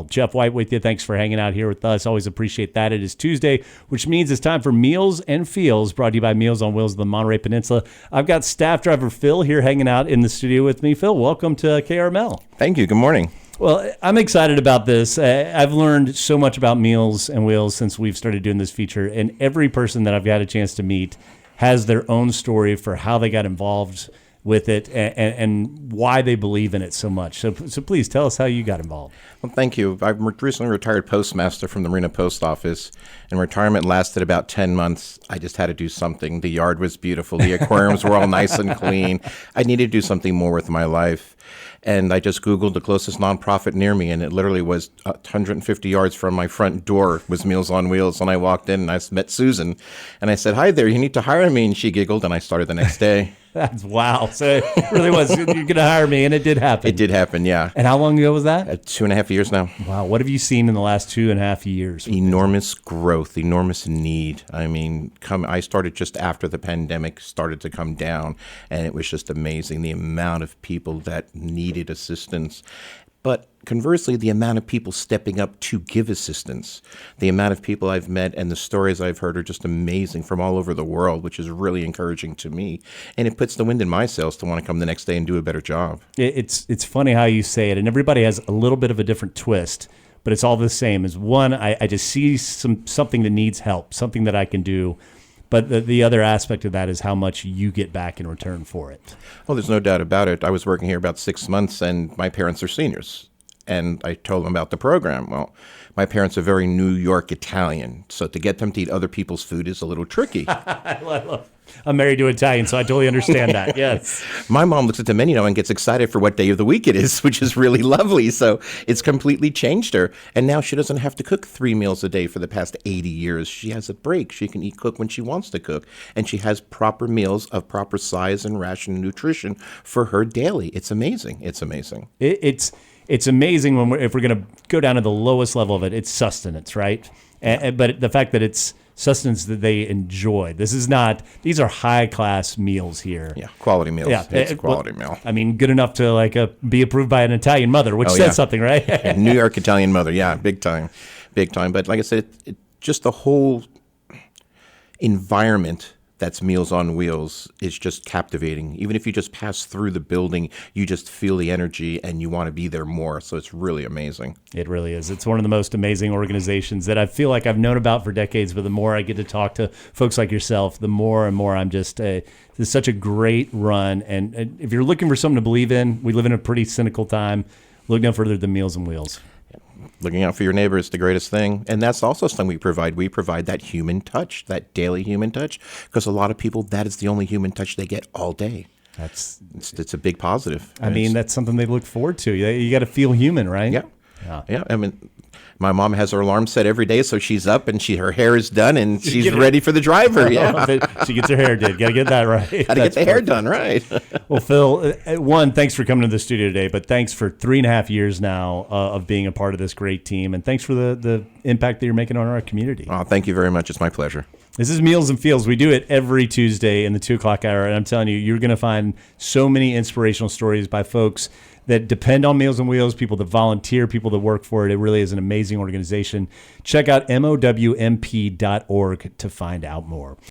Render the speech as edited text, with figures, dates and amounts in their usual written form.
Jeff White with you. Thanks for hanging out here with us. Always appreciate that. It is Tuesday, which means it's time for Meals and Feels, brought to you by Meals on Wheels of the Monterey Peninsula. I've got staff driver Phil here hanging out in the studio with me. Phil, welcome to KRML. Thank you. Good morning. Well, I'm excited about this. I've learned so much about Meals and Wheels since we've started doing this feature, and every person that I've had a chance to meet has their own story for how they got involved with it and why they believe in it so much. So please tell us how you got involved. Well, thank you. I've recently retired postmaster from the Marina Post Office, and retirement lasted about 10 months. I just had to do something. The yard was beautiful. The aquariums were all nice and clean. I needed to do something more with my life. And I just Googled the closest nonprofit near me, and it literally was 150 yards from my front door was Meals on Wheels. And I walked in, and I met Susan, and I said, "Hi there, you need to hire me." And she giggled, and I started the next day. That's wow. So it really was, you're going to hire me, and it did happen. It did happen, yeah. And how long ago was that? 2.5 years now. Wow. What have you seen in the last 2.5 years? Enormous growth, enormous need. I mean, I started just after the pandemic started to come down, and it was just amazing, the amount of people that needed assistance. But conversely, the amount of people stepping up to give assistance, the amount of people I've met and the stories I've heard are just amazing from all over the world, which is really encouraging to me. And it puts the wind in my sails to want to come the next day and do a better job. It's funny how you say it, and everybody has a little bit of a different twist, but it's all the same. As one, I just see something that needs help, something that I can do. But the other aspect of that is how much you get back in return for it. Well, there's no doubt about it. I was working here about 6 months, and my parents are seniors. And I told them about the program. Well, my parents are very New York Italian, so to get them to eat other people's food is a little tricky. I'm married to an Italian, so I totally understand that, yes. My mom looks at the menu now and gets excited for what day of the week it is, which is really lovely. So it's completely changed her. And now she doesn't have to cook 3 meals a day for the past 80 years. She has a break. She can cook when she wants to cook. And she has proper meals of proper size and ration and nutrition for her daily. It's amazing. It's amazing. It's amazing if we're going to go down to the lowest level of it, it's sustenance, right? But the fact that it's sustenance that they enjoy. These are high-class meals here. Yeah, quality meals. Yeah, it's a quality meal. I mean, good enough to be approved by an Italian mother, which says something, right? New York Italian mother, yeah, big time. Big time. But like I said, just the whole environment that's Meals on Wheels is just captivating. Even if you just pass through the building, you just feel the energy and you want to be there more. So it's really amazing. It really is. It's one of the most amazing organizations that I feel like I've known about for decades, but the more I get to talk to folks like yourself, the more and more I'm just, this is such a great run. And if you're looking for something to believe in, we live in a pretty cynical time. Look no further than Meals on Wheels. Looking out for your neighbor is the greatest thing. And that's also something we provide. We provide that human touch, that daily human touch, because a lot of people, that is the only human touch they get all day. It's a big positive. I mean, that's something they look forward to. You got to feel human, right? Yeah. I mean, my mom has her alarm set every day, so she's up and her hair is done and she's ready for the driver. Yeah, she gets her hair did. Got to get that right. Got to get the hair done right. Well, Phil, one, thanks for coming to the studio today, but thanks for 3.5 years now of being a part of this great team, and thanks for the impact that you're making on our community. Oh, thank you very much. It's my pleasure. This is Meals and Feels. We do it every Tuesday in the 2 o'clock hour, and I'm telling you, you're going to find so many inspirational stories by folks that depend on Meals on Wheels, people that volunteer, people that work for it. It really is an amazing organization. Check out MOWMP.org to find out more.